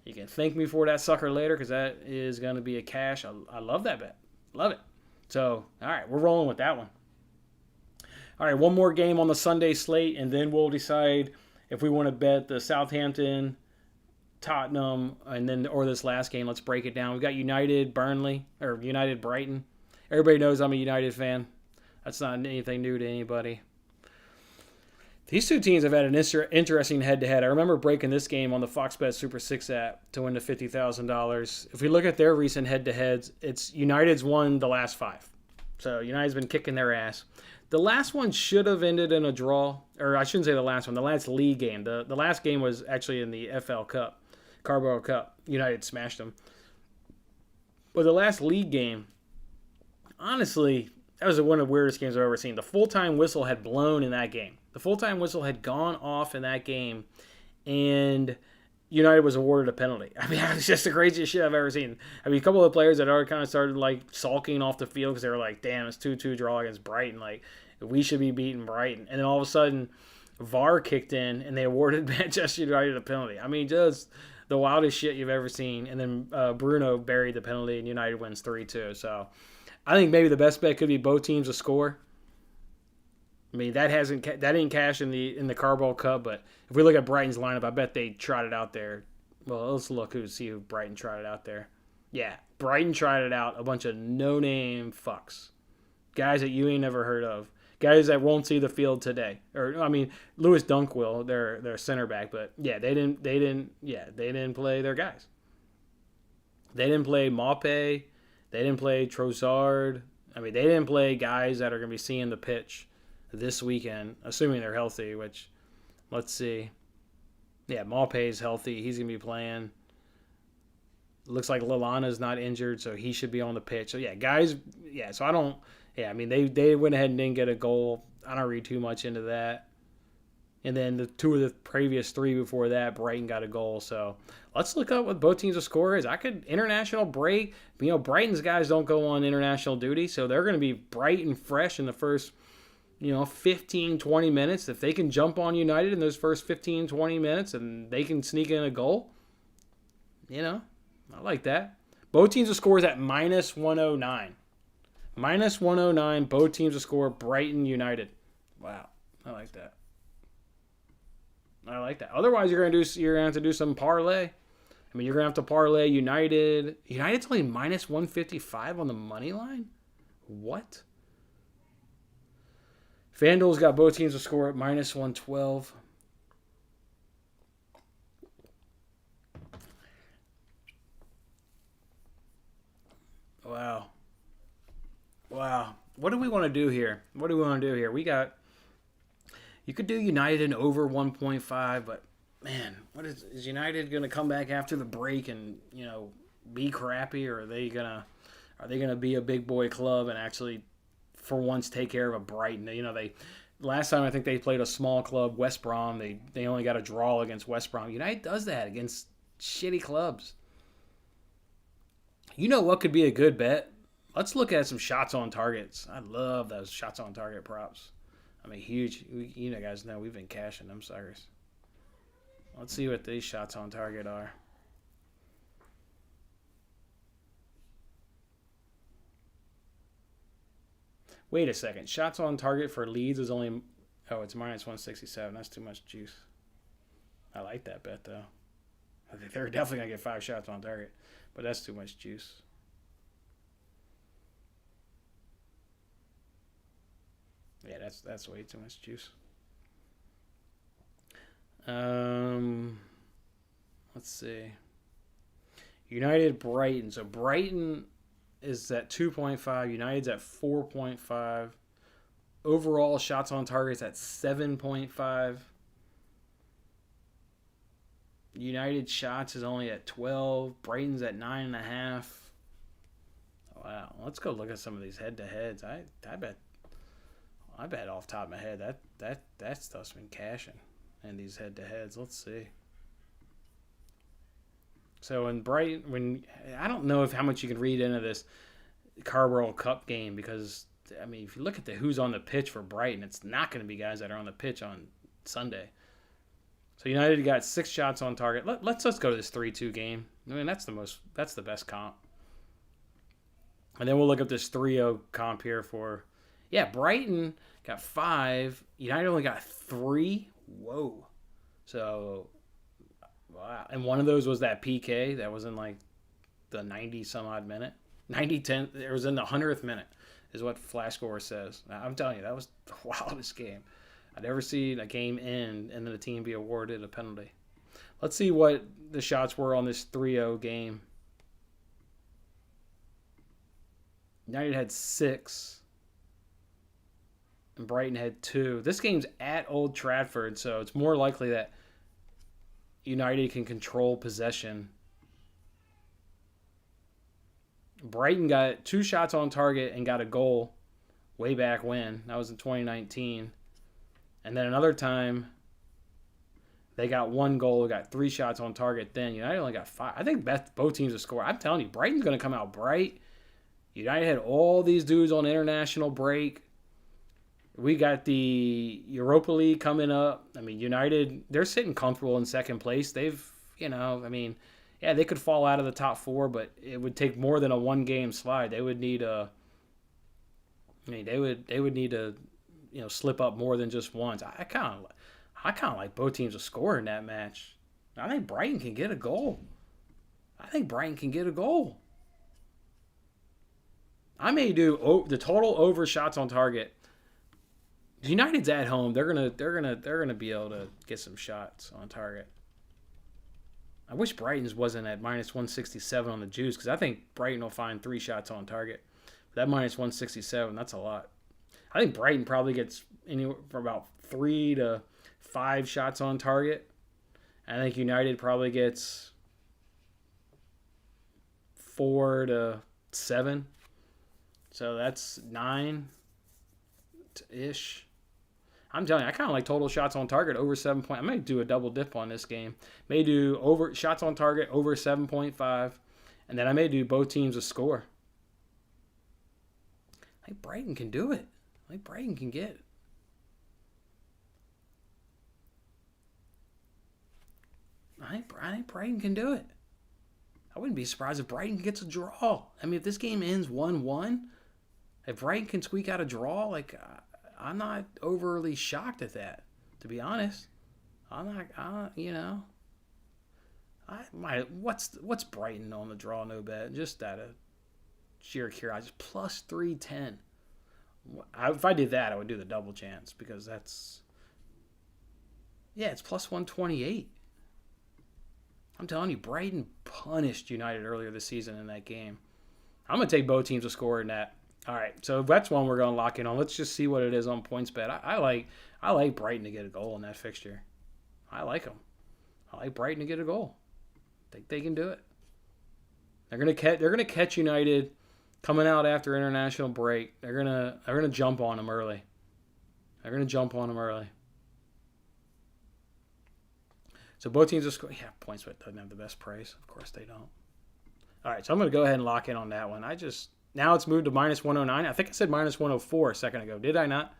You can thank me for that sucker later because that is going to be a cash. I love that bet. Love it. So, all right, we're rolling with that one. All right, one more game on the Sunday slate, and then we'll decide if we want to bet the Southampton, Tottenham, and then or this last game. Let's break it down. We've got United Burnley or United Brighton. Everybody knows I'm a United fan. That's not anything new to anybody. These two teams have had an interesting head-to-head. I remember breaking this game on the Fox Bet Super 6 app to win the $50,000. If we look at their recent head-to-heads, it's United's won the last 5. So United's been kicking their ass. The last one should have ended in a draw. Or I shouldn't say the last one. The last league game. The last game was actually in the FL Cup. Carabao Cup. United smashed them. But the last league game, honestly, that was one of the weirdest games I've ever seen. The full-time whistle had blown in that game. The full-time whistle had gone off in that game, and United was awarded a penalty. I mean, it's just the craziest shit I've ever seen. I mean, a couple of players that already kind of started, like, sulking off the field because they were like, damn, it's 2-2 draw against Brighton. Like, we should be beating Brighton. And then all of a sudden, VAR kicked in, and they awarded Manchester United a penalty. I mean, just the wildest shit you've ever seen. And then Bruno buried the penalty, and United wins 3-2. So I think maybe the best bet could be both teams to score. I mean, that didn't cash in the Carabao Cup, but if we look at Brighton's lineup, I bet they trotted out there. Well, let's look see who Brighton trotted out there. Yeah, Brighton trotted out a bunch of no-name fucks. Guys that you ain't never heard of. Guys that won't see the field today. Or I mean, Lewis Dunk will, their center back, but yeah, they didn't play their guys. They didn't play Maupay, they didn't play Trossard. I mean, they didn't play guys that are going to be seeing the pitch this weekend, assuming they're healthy, which, let's see. Yeah, Maupay's healthy. He's going to be playing. Looks like Lallana's not injured, so he should be on the pitch. So, yeah, guys, yeah, so I don't, yeah, I mean, they went ahead and didn't get a goal. I don't read too much into that. And then the 2 of the previous 3 before that, Brighton got a goal. So let's look up what both teams' score is. International break. You know, Brighton's guys don't go on international duty, so they're going to be bright and fresh in the first 15, 20 minutes. If they can jump on United in those first 15, 20 minutes and they can sneak in a goal, I like that. Both teams to score is at minus 109. Minus 109, both teams to score, Brighton United. Wow, I like that. Otherwise, you're gonna have to do some parlay. I mean, you're gonna have to parlay United. United's only minus 155 on the money line. What? FanDuel's got both teams to score at minus 112. Wow. What do we want to do here? You could do United and over 1.5, but man, is United going to come back after the break and, be crappy, or are they going to be a big boy club and actually for once take care of a Brighton? They last time I think they played a small club, West Brom. They only got a draw against West Brom. United does that against shitty clubs. You know what could be a good bet? Let's look at some shots on targets. I love those shots on target props. I mean, huge. Guys know we've been cashing them suckers. Let's see what these shots on target are. Wait a second. Shots on target for Leeds is only... Oh, it's minus 167. That's too much juice. I like that bet, though. I think they're definitely going to get 5 shots on target. But that's too much juice. Yeah, that's way too much juice. Let's see. United Brighton. So Brighton is at 2.5. United's at 4.5. Overall shots on targets at 7.5. United shots is only at 12. Brighton's at 9.5. Wow. Let's go look at some of these head-to-heads. I bet off the top of my head that stuff's been cashing in these head-to-heads. Let's see. So in Brighton, I don't know how much you can read into this Carabao Cup game, because I mean, if you look at who's on the pitch for Brighton, it's not going to be guys that are on the pitch on Sunday. So United got 6 shots on target. Let's go to this 3-2 game. I mean, that's the best comp. And then we'll look at this 3-0 comp here for Yeah, Brighton got 5. United only got 3. Whoa. So, wow. And one of those was that PK that was in like the 90 some odd minute. 90-10. It was in the 100th minute, is what Flash Score says. I'm telling you, that was the wildest game. I'd ever seen a game end and then the team be awarded a penalty. Let's see what the shots were on this 3-0 game. United had 6. And Brighton had 2. This game's at Old Trafford, so it's more likely that United can control possession. Brighton got 2 shots on target and got a goal way back when. That was in 2019. And then another time, they got 1 goal, got 3 shots on target then. United only got 5. I think both teams will score. I'm telling you, Brighton's going to come out bright. United had all these dudes on international break. We got the Europa League coming up. I mean, United, they're sitting comfortable in second place. They've, yeah, they could fall out of the top 4, but it would take more than a 1-game slide. They would need they would need to, slip up more than just once. I kind of like both teams to score in that match. I think Brighton can get a goal. I may do the total over shots on target. United's at home. They're gonna be able to get some shots on target. I wish Brighton's wasn't at -167 on the juice, because I think Brighton will find 3 shots on target. That -167, that's a lot. I think Brighton probably gets anywhere from about 3 to 5 shots on target. I think United probably gets 4 to 7. So that's 9-ish. I'm telling you, I kind of like total shots on target over 7 point. I may do a double dip on this game. May do over shots on target over 7.5, and then I may do both teams a score. I think Brighton can do it. I think Brighton can get it. I think Brighton can do it. I wouldn't be surprised if Brighton gets a draw. I mean, if this game ends 1-1, if Brighton can squeak out a draw, I'm not overly shocked at that, to be honest. What's Brighton on the draw no bet? Just out of sheer curiosity, plus 310. If I did that, I would do the double chance, because it's plus 128. I'm telling you, Brighton punished United earlier this season in that game. I'm going to take both teams to score in that. All right, so that's one we're going to lock in on. Let's just see what it is on PointsBet. I like Brighton to get a goal in that fixture. I like them. I like Brighton to get a goal. I think they can do it. They're gonna catch United coming out after international break. They're gonna jump on them early. So both teams are scoring. Yeah, PointsBet doesn't have the best price. Of course they don't. All right, so I'm going to go ahead and lock in on that one. Now it's moved to -109. I think I said -104 a second ago. Did I not?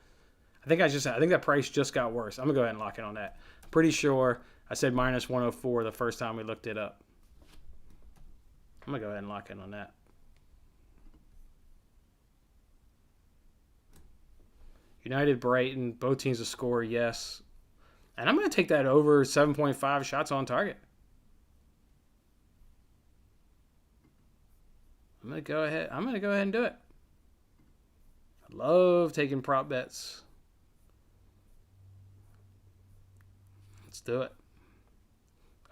I think that price just got worse. I'm going to go ahead and lock in on that. I'm pretty sure I said -104 the first time we looked it up. I'm going to go ahead and lock in on that. United, Brighton, both teams to score, yes. And I'm going to take that over 7.5 shots on target. I'm going to go ahead and do it. I love taking prop bets. Let's do it.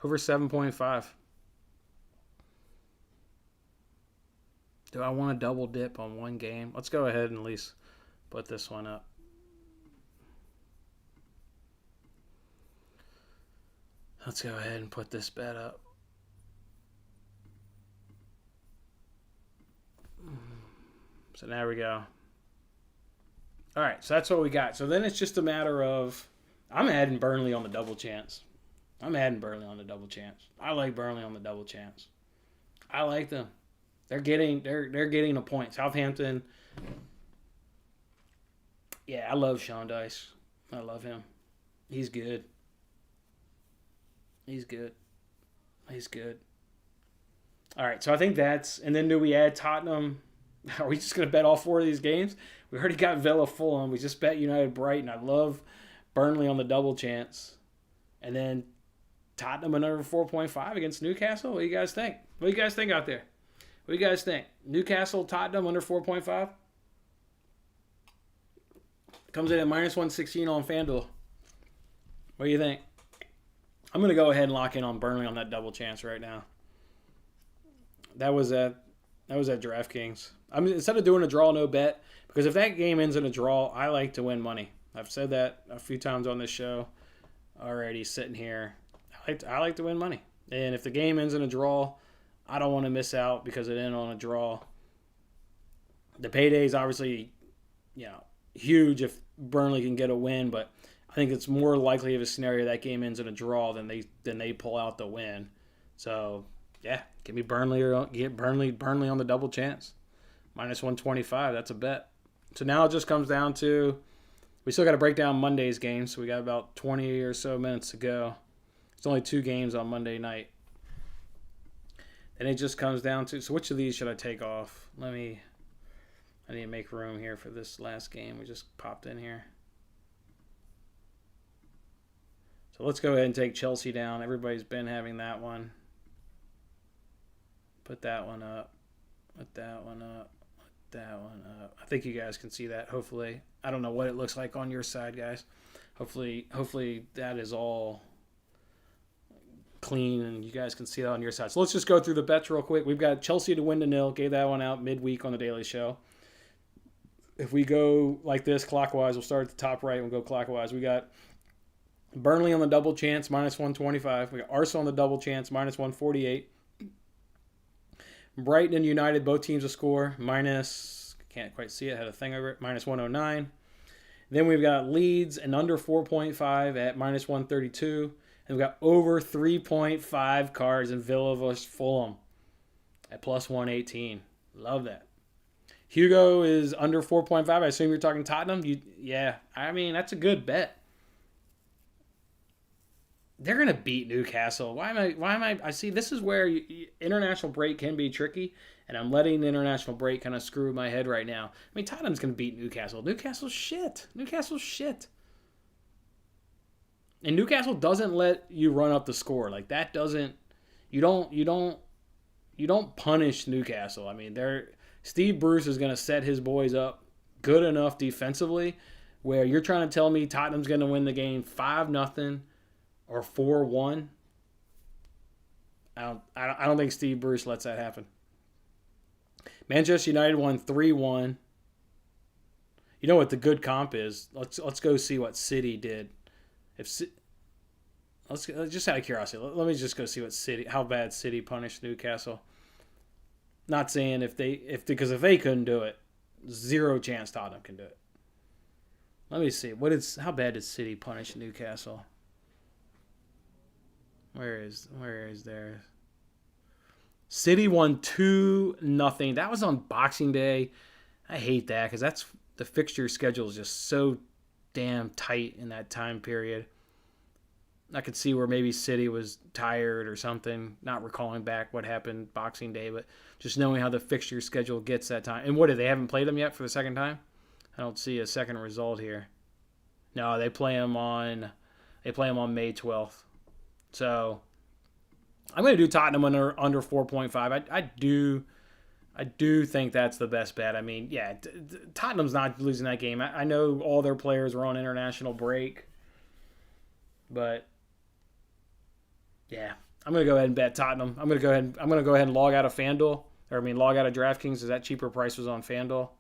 Over 7.5. Do I want to double dip on one game? Let's go ahead and at least put this one up. Let's go ahead and put this bet up. So there we go. All right, so that's what we got. So then it's just a matter of, I'm adding Burnley on the double chance. I like Burnley on the double chance. I like them. They're getting a point. Southampton. Yeah, I love Sean Dice. I love him. He's good. All right, so I think and then do we add Tottenham? Are we just going to bet all 4 of these games? We already got Villa Fulham. We just bet United Brighton. I love Burnley on the double chance. And then Tottenham another 4.5 against Newcastle. What do you guys think? What do you guys think out there? What do you guys think? Newcastle, Tottenham under 4.5? Comes in at minus 116 on FanDuel. What do you think? I'm going to go ahead and lock in on Burnley on that double chance right now. That was at DraftKings. I mean, instead of doing a draw, no bet, because if that game ends in a draw, I like to win money. I've said that a few times on this show already, sitting here. I like to win money. And if the game ends in a draw, I don't want to miss out because it ended on a draw. The payday is obviously, huge if Burnley can get a win, but I think it's more likely of a scenario that game ends in a draw than they pull out the win. So yeah, give me Burnley or get Burnley on the double chance. Minus 125, that's a bet. So now it just comes down to, we still got to break down Monday's games. So we got about 20 or so minutes to go. It's only 2 games on Monday night. And it just comes down to, so which of these should I take off? I need to make room here for this last game. We just popped in here. So let's go ahead and take Chelsea down. Everybody's been having that one. Put that one up. Put that one up. Put that one up. I think you guys can see that, hopefully. I don't know what it looks like on your side, guys. Hopefully that is all clean and you guys can see that on your side. So let's just go through the bets real quick. We've got Chelsea to win to 0. Gave that one out midweek on the Daily Show. If we go like this clockwise, we'll start at the top right and we'll go clockwise. We got Burnley on the double chance, minus 125. We got Arsenal on the double chance, minus 148. Brighton and United, both teams to score, minus, can't quite see it, had a thing over it, minus 109. Then we've got Leeds and under 4.5 at minus 132. And we've got over 3.5 cards in Villa vs. Fulham at plus 118. Love that. Hugo is under 4.5. I assume you're talking Tottenham. Yeah, I mean, that's a good bet. They're going to beat Newcastle. Why am I? I see, this is where international break can be tricky, and I'm letting the international break kind of screw my head right now. I mean, Tottenham's going to beat Newcastle. Newcastle's shit. And Newcastle doesn't let you run up the score. Like, that doesn't, you don't punish Newcastle. I mean, Steve Bruce is going to set his boys up good enough defensively where you're trying to tell me Tottenham's going to win the game 5-0 or 4-1. I don't think Steve Bruce lets that happen. Manchester United won 3-1. You know what the good comp is? Let's go see what City did. Let's just out of curiosity. Let me just go see how bad City punished Newcastle. Not saying because if they couldn't do it, zero chance Tottenham can do it. Let me see. How bad did City punish Newcastle? Where is theirs? City won 2-0. That was on Boxing Day. I hate that because the fixture schedule is just so damn tight in that time period. I could see where maybe City was tired or something, not recalling back what happened Boxing Day, but just knowing how the fixture schedule gets that time. And what, they haven't played them yet for the second time? I don't see a second result here. No, they play them on May 12th. So I'm going to do Tottenham under 4.5. I do think that's the best bet. I mean, yeah, Tottenham's not losing that game. I know all their players are on international break, but yeah, I'm going to go ahead and bet Tottenham. I'm going to go ahead and log out of FanDuel, log out of DraftKings because that cheaper price was on FanDuel.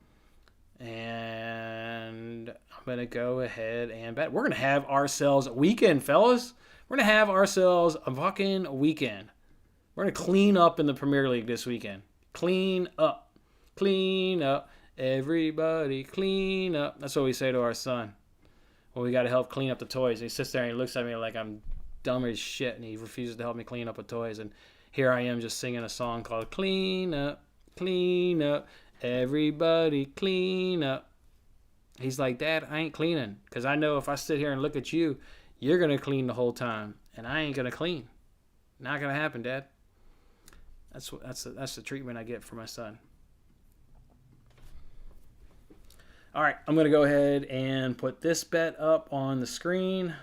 And I'm going to go ahead and bet. We're going to have ourselves a weekend, fellas. We're going to have ourselves a fucking weekend. We're going to clean up in the Premier League this weekend. Clean up. Clean up. Everybody clean up. That's what we say to our son. Well, we got to help clean up the toys. He sits there and he looks at me like I'm dumb as shit, and he refuses to help me clean up the toys. And here I am just singing a song called Clean Up, Clean Up, Everybody Clean Up. He's like, Dad, I ain't cleaning, because I know if I sit here and look at you, you're going to clean the whole time, and I ain't going to clean. Not going to happen, Dad. That's the treatment I get for my son. All right, I'm going to go ahead and put this bet up on the screen.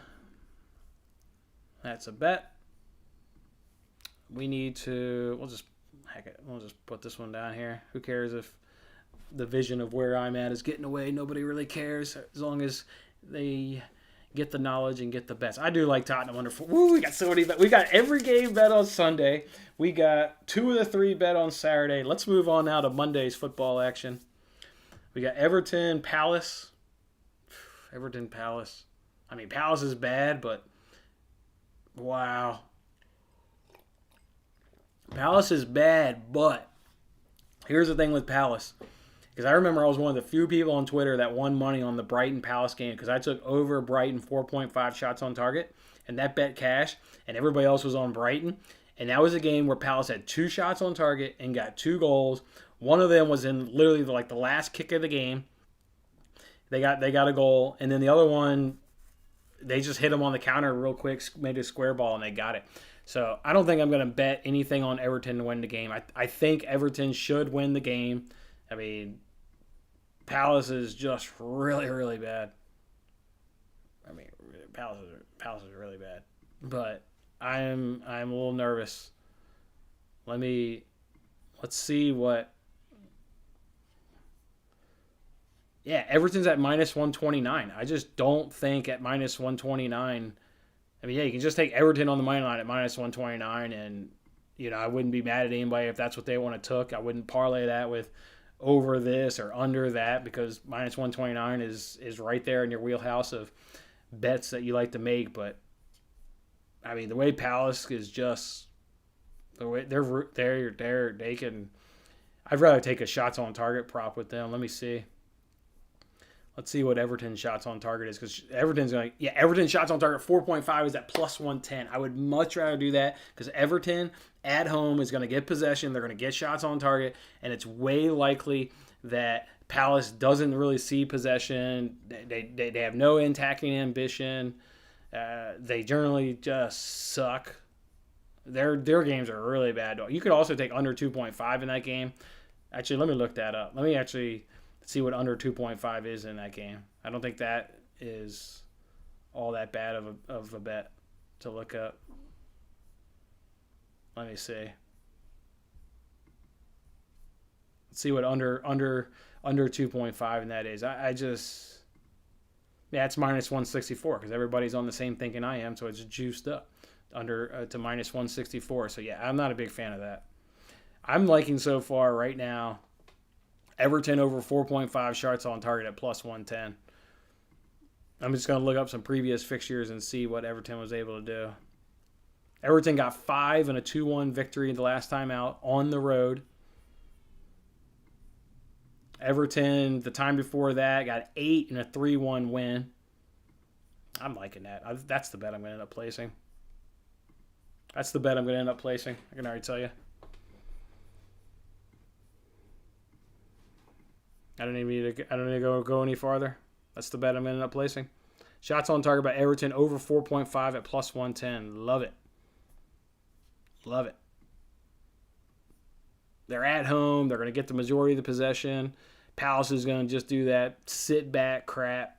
That's a bet. We need to, we'll just put this one down here. Who cares if the vision of where I'm at is getting away? Nobody really cares as long as they get the knowledge and get the bets. I do like Tottenham under 4. Woo, we got so many bets. We got every game bet on Sunday. We got 2 of the 3 bet on Saturday. Let's move on now to Monday's football action. We got Everton Palace. Everton Palace. I mean, Palace is bad, but wow. Palace is bad, but here's the thing with Palace. Because I remember I was one of the few people on Twitter that won money on the Brighton Palace game because I took over Brighton 4.5 shots on target, and that bet cashed, and everybody else was on Brighton. And that was a game where Palace had 2 shots on target and got 2 goals. One of them was in literally like the last kick of the game. They got a goal, and then the other one, they just hit them on the counter real quick, made a square ball, and they got it. So I don't think I'm going to bet anything on Everton to win the game. I think Everton should win the game. I mean, Palace is just really, really bad. I mean, Palace is really bad. But I'm a little nervous. Let's see what. Yeah, Everton's at minus 129. I just don't think at minus 129. I mean, yeah, you can just take Everton on the money line at minus 129, and I wouldn't be mad at anybody if that's what they want to took. I wouldn't parlay that with over this or under that because minus 129 is right there in your wheelhouse of bets that you like to make. But I mean, the way Palace is just the way they can. I'd rather take a shots on target prop with them. Let me see. Let's see what Everton shots on target is because Everton shots on target 4.5 is at plus 110. I would much rather do that because Everton at home is going to get possession. They're going to get shots on target, and it's way likely that Palace doesn't really see possession. They have no attacking ambition. They generally just suck. Their games are really bad. You could also take under 2.5 in that game. Actually, let me look that up. Let me actually see what under 2.5 is in that game. I don't think that is all that bad of a bet to look up. Let me see. Let's see what under 2.5 in that is. It's minus 164 because everybody's on the same thinking I am, so it's juiced up under to minus 164. So yeah, I'm not a big fan of that. I'm liking so far right now Everton over 4.5 shots on target at plus 110. I'm just going to look up some previous fixtures and see what Everton was able to do. Everton got 5 and a 2-1 victory the last time out on the road. Everton, the time before that, got 8 and a 3-1 win. I'm liking that. That's the bet I'm going to end up placing. I can already tell you. I don't need to go any farther. That's the bet I'm going to end up placing. Shots on target by Everton over 4.5 at plus 110. Love it. They're at home. They're going to get the majority of the possession. Palace is going to just do that sit back crap.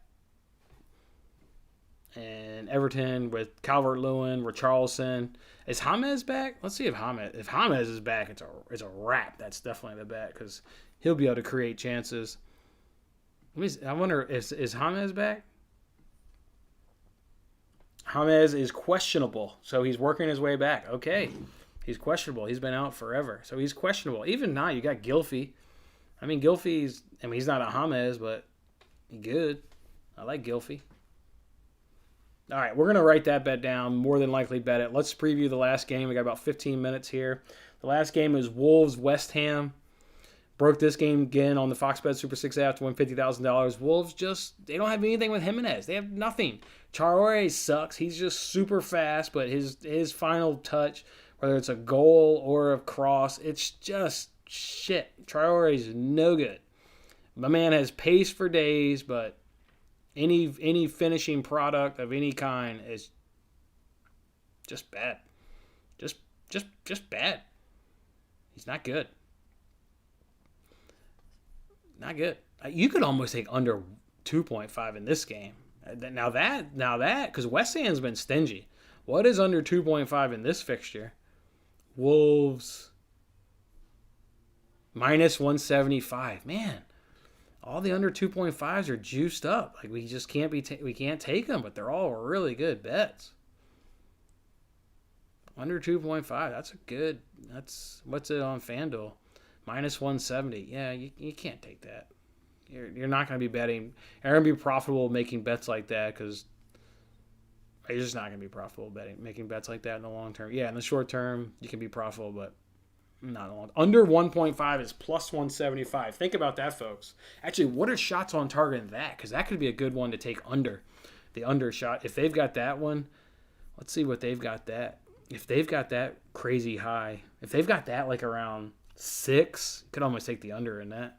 And Everton with Calvert-Lewin, Richarlison. Is James back? Let's see if James is back. It's a wrap. That's definitely the bet because he'll be able to create chances. I wonder, is James back? James is questionable, so he's working his way back. Okay, he's questionable. He's been out forever, so he's questionable. Even now, you got Gylfi. I mean, Gylfi's. I mean, he's not a James, but good. I like Gylfi. All right, we're going to write that bet down. More than likely bet it. Let's preview the last game. We got about 15 minutes here. The last game is Wolves-West Ham. Broke this game again on the Fox Bet Super 6 app to win $50,000. Wolves they don't have anything with Jimenez. They have nothing. Traore sucks. He's just super fast, but his final touch, whether it's a goal or a cross, it's just shit. Traore's no good. My man has pace for days, but any finishing product of any kind is just bad. Just bad. He's not good. Not good. You could almost take under 2.5 in this game. Now that, because West Ham's been stingy. What is under 2.5 in this fixture? Wolves minus 175. Man, all the under 2.5s are juiced up. Like we just can't we can't take them, but they're all really good bets. Under 2.5. That's what's it on FanDuel? Minus 170. Yeah, you can't take that. You're not going to be betting. You're going to be profitable making bets like that because you're just not going to be profitable making bets like that in the long term. Yeah, in the short term, you can be profitable, but not in the long term. Under 1.5 is plus 175. Think about that, folks. Actually, what are shots on target in that? Because that could be a good one to take under. The under shot. If they've got that one, let's see what they've got that. If they've got that crazy high, if they've got that like around 6, you could almost take the under in that.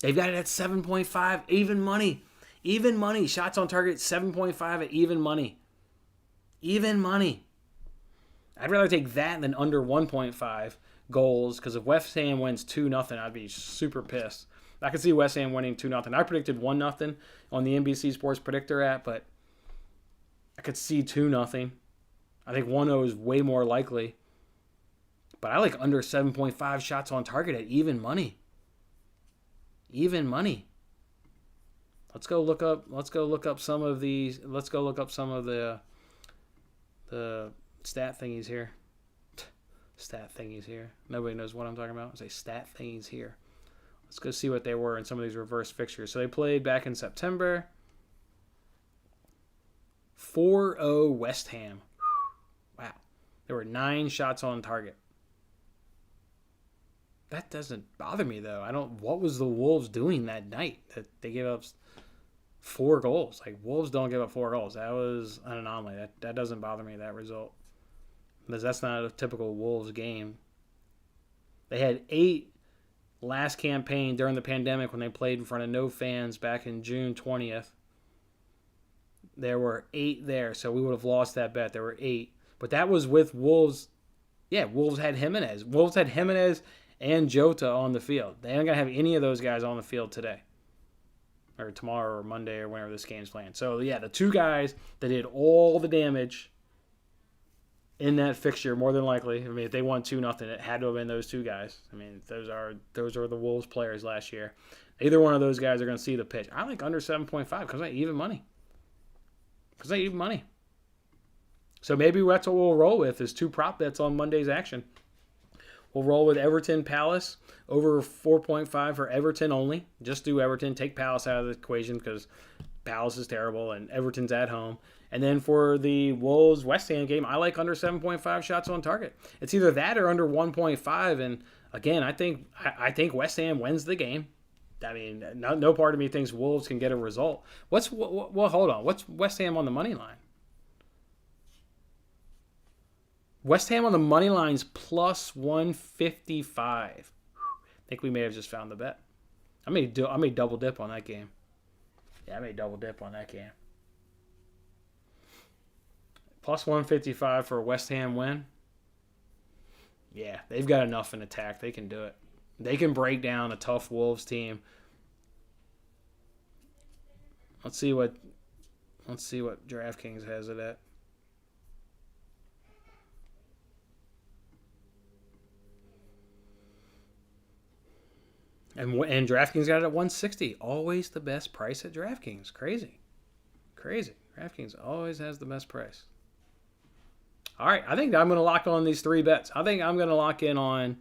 They've got it at 7.5, even money. Even money. Shots on target, 7.5 at even money. Even money. I'd rather take that than under 1.5 goals, because if West Ham wins 2-0, I'd be super pissed. I could see West Ham winning 2-0. I predicted 1-0 on the NBC Sports Predictor app, but I could see 2-0. I think 1-0 is way more likely. But I like under 7.5 shots on target at even money. Even money. Let's go look up some of these. Let's go look up some of the stat thingies here. Stat thingies here. Nobody knows what I'm talking about. I say stat thingies here. Let's go see what they were in some of these reverse fixtures. So they played back in September. 4-0 West Ham. Wow. There were 9 shots on target. That doesn't bother me, though. What was the Wolves doing that night that they gave up 4 goals? Like, Wolves don't give up 4 goals. That was an anomaly. That doesn't bother me, that result. Because that's not a typical Wolves game. They had 8 last campaign during the pandemic when they played in front of no fans back in June 20th. There were 8 there, so we would have lost that bet. There were 8. But that was with Wolves. Yeah, Wolves had Jimenez. Wolves had Jimenez and Jota on the field. They aren't going to have any of those guys on the field today. Or tomorrow or Monday or whenever this game's playing. So, yeah, the 2 guys that did all the damage in that fixture, more than likely. I mean, if they won 2-0, it had to have been those 2 guys. I mean, those are the Wolves players last year. Either one of those guys are going to see the pitch. I like under 7.5 because I even money. So maybe that's what we'll roll with is 2 prop bets on Monday's action. We'll roll with Everton Palace over 4.5 for Everton only. Just do Everton. Take Palace out of the equation because Palace is terrible and Everton's at home. And then for the Wolves West Ham game, I like under 7.5 shots on target. It's either that or under 1.5. And again, I think West Ham wins the game. I mean, no part of me thinks Wolves can get a result. Hold on. What's West Ham on the money line? West Ham on the money line's plus 155. I think we may have just found the bet. I may double dip on that game. Yeah, I may double dip on that game. Plus 155 for a West Ham win. Yeah, they've got enough in attack. They can do it. They can break down a tough Wolves team. Let's see what DraftKings has it at. And DraftKings got it at 160. Always the best price at DraftKings. Crazy. DraftKings always has the best price. All right, I think I'm going to lock on these 3 bets. I think I'm going to lock in on...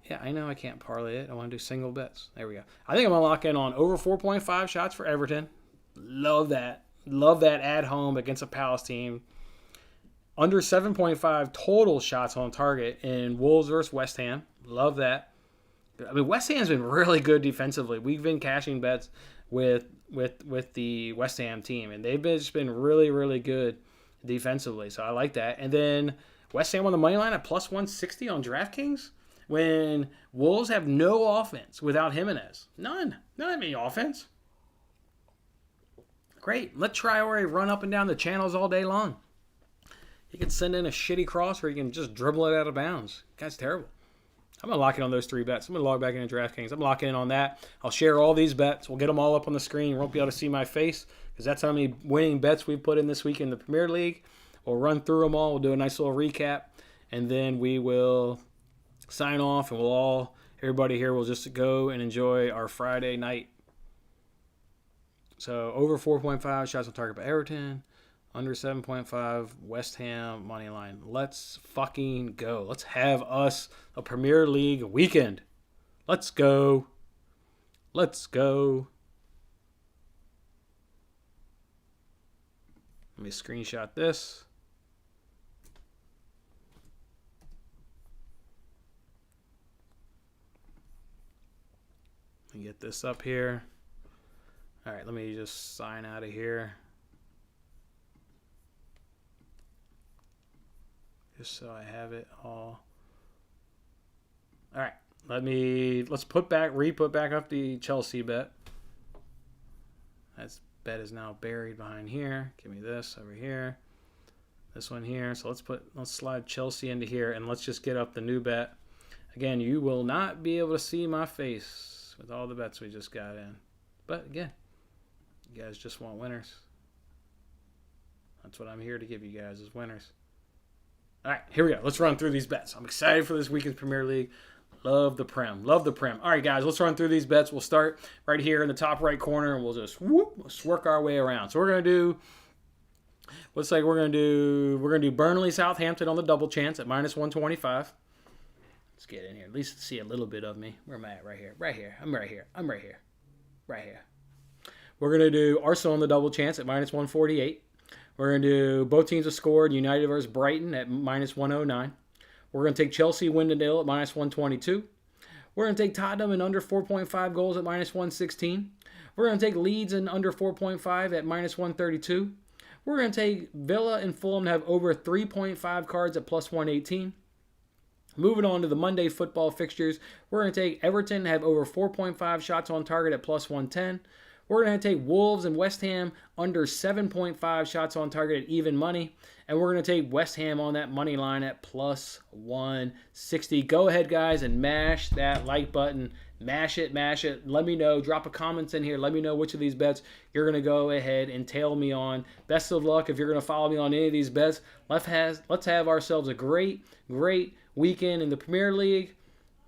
Yeah, I know I can't parlay it. I want to do single bets. There we go. I think I'm going to lock in on over 4.5 shots for Everton. Love that. Love that at home against a Palace team. Under 7.5 total shots on target in Wolves versus West Ham. Love that. I mean, West Ham's been really good defensively. We've been cashing bets with the West Ham team, and they've just been really, really good defensively. So I like that. And then West Ham on the money line at plus 160 on DraftKings when Wolves have no offense without Jimenez. None any offense. Great. Let Traore run up and down the channels all day long. He can send in a shitty cross or he can just dribble it out of bounds. Guy's terrible. I'm going to lock in on those 3 bets. I'm going to log back into DraftKings. I'm locking in on that. I'll share all these bets. We'll get them all up on the screen. You won't be able to see my face because that's how many winning bets we've put in this week in the Premier League. We'll run through them all. We'll do a nice little recap. And then we will sign off, and everybody here will just go and enjoy our Friday night. So over 4.5 shots on target by Everton. Under 7.5, West Ham money line. Let's fucking go. Let's have us a Premier League weekend. Let's go. Let's go. Let me screenshot this. Let me get this up here. All right, let me just sign out of here. Just so I have it all. All right, let's put back up the Chelsea bet. That bet is now buried behind here. Give me this over here. This one here. So let's slide Chelsea into here, and let's just get up the new bet. Again, you will not be able to see my face with all the bets we just got in. But again, you guys just want winners. That's what I'm here to give you guys is winners. All right, here we go. Let's run through these bets. I'm excited for this weekend's Premier League. Love the Prem. Love the Prem. All right, guys, let's run through these bets. We'll start right here in the top right corner, and we'll just work our way around. So we're going to do, we're going to do Burnley Southampton on the double chance at -125. Let's get in here. At least see a little bit of me. Where am I at? Right here. Right here. I'm right here. Right here. We're going to do Arsenal on the double chance at -148. We're going to do both teams have scored, United versus Brighton at -109. We're going to take Chelsea win to nil at -122. We're going to take Tottenham in under 4.5 goals at -116. We're going to take Leeds in under 4.5 at -132. We're going to take Villa and Fulham to have over 3.5 cards at +118. Moving on to the Monday football fixtures, we're going to take Everton to have over 4.5 shots on target at +110. We're going to take Wolves and West Ham under 7.5 shots on target at even money. And we're going to take West Ham on that money line at +160. Go ahead, guys, and mash that like button. Mash it. Let me know. Drop a comment in here. Let me know which of these bets you're going to go ahead and tail me on. Best of luck if you're going to follow me on any of these bets. Let's have ourselves a great weekend in the Premier League.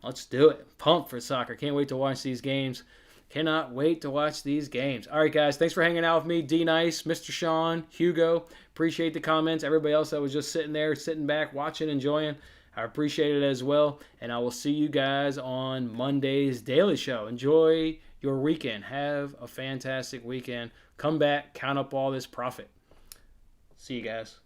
Let's do it. Pumped for soccer. Can't wait to watch these games. Cannot wait to watch these games. All right, guys. Thanks for hanging out with me. D-Nice, Mr. Sean, Hugo. Appreciate the comments. Everybody else that was just sitting back, watching, enjoying. I appreciate it as well. And I will see you guys on Monday's Daily Show. Enjoy your weekend. Have a fantastic weekend. Come back. Count up all this profit. See you guys.